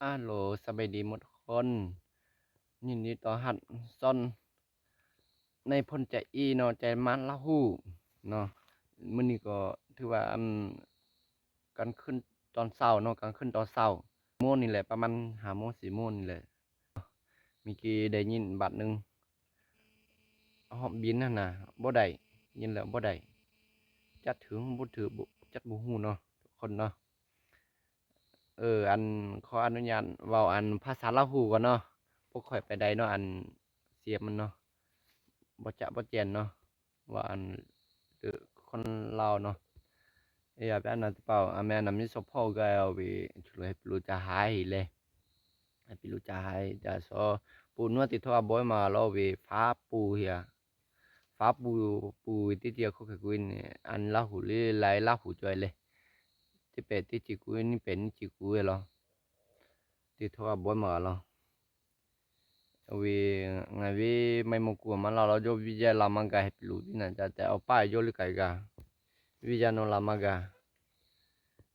อาโหลสบายดีหมดคนยินดีต้อนรับซ่อนในพลใจอีเนาะใจมันละหู้เนาะมื้อนี้ก็ถือว่าการขึ้นตอนเช้าเนาะการขึ้นตอนเช้าโมงนี่แหละประมาณ5โมง4โมงนี่แหละเมื่อกี้ได้ยินบัดหนึ่งฮอบบินนั่นน่ะบ่ได้ยินแล้วบ่ได้จักถือบ่ถือบ่จักบ่ฮู้เนาะทุกคนเนาะขออนุญาตเว้าภาษาลาวหู้ก่อนเนาะบ่ค่อยไปได้เนาะเสียงมันเนาะ บ่จะบ่แจ้นเนาะว่าคือคนลาวเนาะe abbiamo tipo a me hanno messo poco e cioè più jahai le più jahai da so pu nu ti tho boy ma lo we phá pu pu ti ti ko ke kuin an la hu le lai la hu choi le ti pe ti chi ku ni pe ni chi ku lo ti tho boy ma lo vì ngày vì mấy một cuộc mà lo cho visa làm ăn cái lụt này cho ởpai vô cái cả visa nó làm ăn cả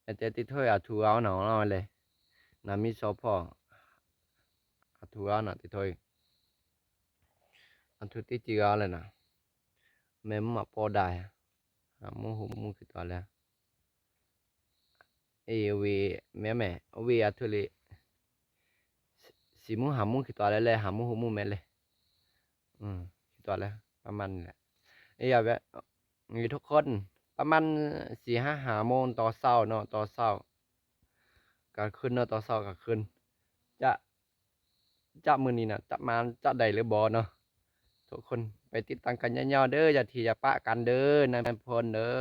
แต่ที่thôi à thu áo nào nóเลยnằm mi số phò à thu áo nào thì thôi anh thu tí chỉ áoเลยnè mấy mà po đài à mua cái toa lên ê vì mẹ vì à thu li xí mua hàm mua cái toa lên hàm mua mẹ lên cái toa lên ประมาณนี้แหละเอ้ยแบบมีทุกคนประมาณ4-5โมงต่อเช้าเนาะต่อเช้าก็ขึ้นเนาะต่อเช้าก็ขึ้นจะมื้อนี้น่ะจะมาจะได้หรือบ่เนาะทุกคนไปติดตามกันยาวๆเด้ออย่าที่อย่าปะกันเด้อนายพลเด้อ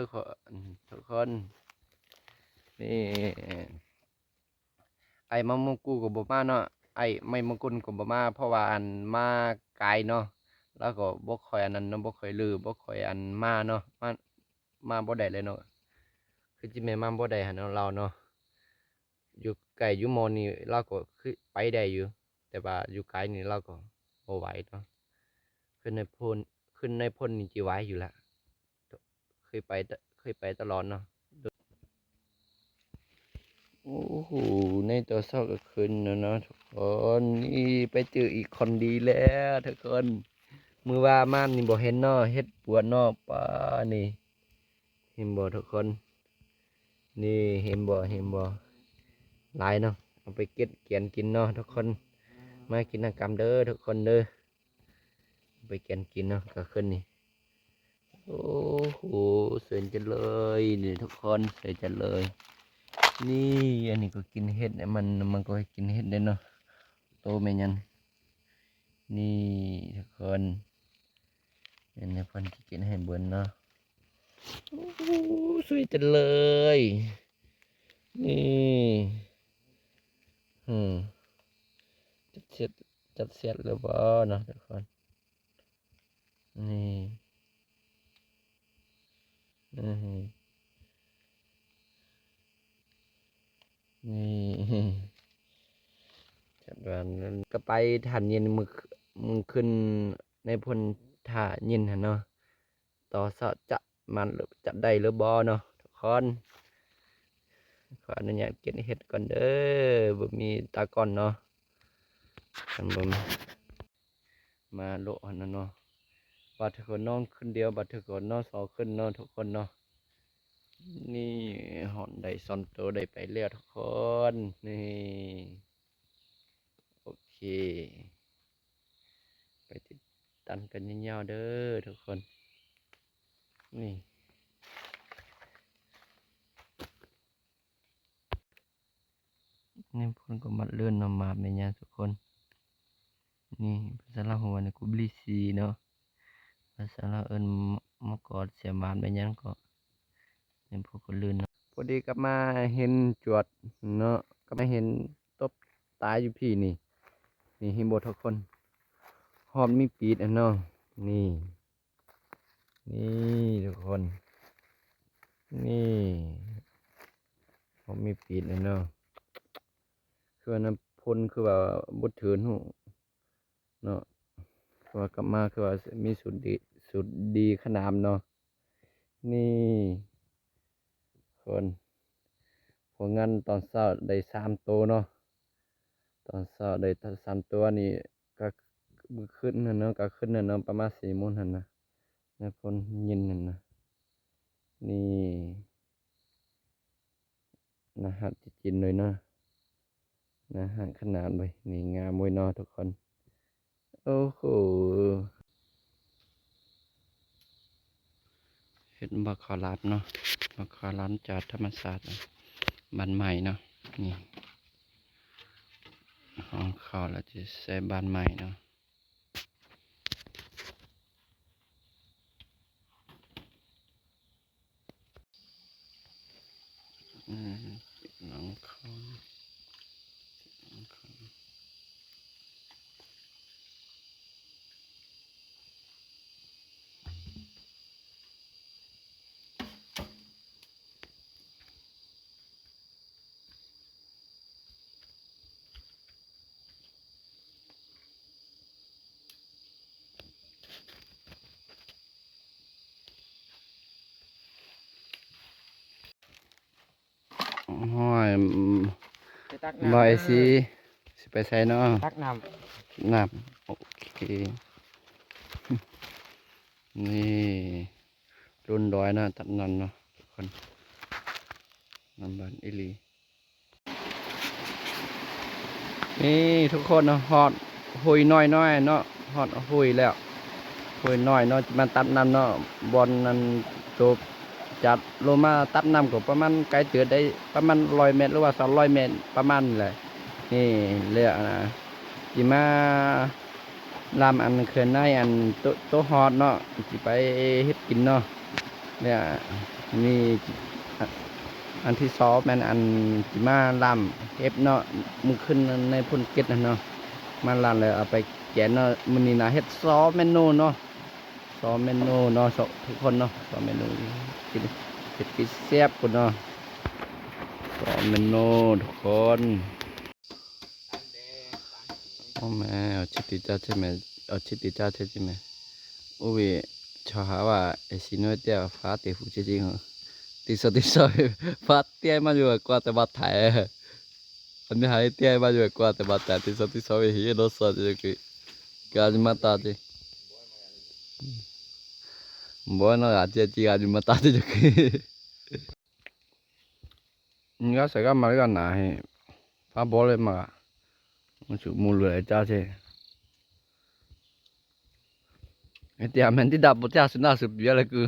ทุกคนนี่ไอ้มะม่วงกูก็บ่มาเนาะไอ้ไม่มงกุลก็บ่มาเพราะว่ามาไกลเนาะแล้วก็บ่ค่อยอันนั้นเนาะบ่ค่อยลือบ่ค่อยมาเนาะมาบ่ได้เลยเนาะคือจิแม่นมาบ่ได้หั่นเนาะเราเนาะอยู่ไกลอยู่หม้องนี่เราก็คือไปได้อยู่แต่ว่าอยู่ไกลนี่เราก็บ่ไหวเนาะขึ้นในพลนี่สิไหวอยู่แล้วเคยไปเคยไปตลอดเนาะโอ้โฮในตอนเช้าก็ขึ้นแล้วเนาะทุกคนนี่ไปเจออีกคนดีแล้วทุกคนมื้อว่ามานี่บ่เห็นเนาะเฮ็ดปวดเนาะป๊านี่เห็นบ่ทุกคนนี่เห็นบ่หลายเนาะเอาไปเก็บเกียนกินเนาะทุกคนมากินกรรมเด้อทุกคนเด้อไปเกียนกินเนาะก็ขึ้นนี่โอ้โหสวยจังเลยนี่ทุกคนสวยจังเลยนี่อันนี้ก็กินเห็ดเนี่ยมันก็ให้กินเห็ดได้เนาะโตแม่ยันนี่ทุกคนอันนี้เพิ่นที่กินให้เบิ่นเนาะโอ้โหสวยจังเลยนี่จัดเสร็จแล้วบ่เนาะทุกคนนี่อือฮึนี่จัดวันนั้นก็ไปทันเย็นมื้อขึ้นในพลท่าเย็นหั่นเนาะต่อเช้าจะมันจะได้หรือบ่เนาะทุกคนขออนุญาตเก็บเห็ดก่อนเด้อบ่มีตากล้องเนาะคันบ่มาโลอันนั้นเนาะบัดเถื่อนอนขึ้นเดียวบัดเถื่อนนอน2ขึ้นเนาะทุกคนเนาะนี่หอนได้ซ่อนโตวได้ไปแล้วทุกคนนี่โอเคไปติดตามกันยาวๆเด้อทุกคนนี่นี่เพิ่นก็มัดเลื่อนนำมาแม่ย่าทุกคนนี่ภาษาลาวหัวนี่กุบลีซีเนาะภาษาลาวเอิ้นมะกอดเสียบานแม่ย่างก็นี่พวกก็ลื่นเนาะพอดีกลับมาเห็นจวดเนาะก็มาเห็นตบตายอยู่พี่นี่นี่เห็นบ่ทุกคนหอมมีปีดอันเนาะนี่นี่ทุกคนนี่หอมมีปีดอันเนาะคืออันนั้นพ่นคือว่าบ่ถือนหูเนาะคือว่ากลับมาคือว่ามีสุดดีขนาดเนาะนี่คนผลงานตอนเช้าได้3โตวเนาะ ตอนเช้าได้ทั้ง3ตัวนี่ก็มื้อขึ้นน่ะเนาะก็ขึ้นน่ะเนาะประมาณ4โมงหั่นน่ะในฝนเย็นนั่นน่ะนี่น่าฮักจริงๆเลยเนาะน่าฮักขนาดเลยนี่งามเว้ยเนาะทุกคนโอ้โฮเห็นบ่ข้าวหลามเนาะบ่ข้าวหลามจากธรรมชาติบ้านใหม่เนาะนี่ห้องข้าวแล้วจะใส่บ้านใหม่เนาะอืมน้องข้าวน้องข้าวห้อยไปตัก บ่ น้ำ ไอซีสิไปใส่เนาะ ตักน้ น้ำโอเค นี่รุ่นร้อยนะตัดนันเนาะทุกคนน้ำบันอิลีนี่ทุกคนเนาะฮอดหุยน้อยน้อยเนาะฮอดหุยแล้วหุยน้อยเนาะมันตัดน้ำเนาะบอลนั้นจบจัดลงมาตัดน้ำก็ประมาณไกลเตือได้ประมาณ100 เมตรหรือว่า200 เมตรประมาณนี้แหละนี่เลือกนะจิมาลำอันเขื่อนในอันโตฮอดเนาะจิไปเฮ็ดกินเนาะเนี่ยมีอันที่สองแม่นอันจิมาลำเฮ็ดเนาะมึงขึ้นในพุ่นเก็ดนะเนาะมาลำเลยเอาไปแกะเนาะมื้อนี้นะเฮ็ด2 เมนูเนาะ2 เมนูเนาะทุกคนเนาะ2 เมนูกินเฮ็ดกินแซ่บพุ่นเนาะ2 เมนูทุกคนโอ้แม่เอาชิติจ้าใช่ไหมเอาชิติจ้าใช่ไหมโอ้ยชอบหาว่าไอ้สิโนเตียฟ้าเตะหูจริงๆเหรอติดสอยฟ้าเตี้ยมาอยู่กว่าแต่บัดไทยอันนี้หายเตี้ยมาอยู่กว่าแต่บัดแต่ติดสอยเฮียโดนสอดจะคือการมาตาดิบ่เนาะอาจจะจีการมาตาดิจะคือนี่ก็ใส่ก็มาก็หนาให้ฟ้าบอลเลยมามันสุมูลเลยจ้าเช่ไอ้เตี้ยมันที่ดับบ่จ้าสุดหน้าสุดเบี้ยเลยคือ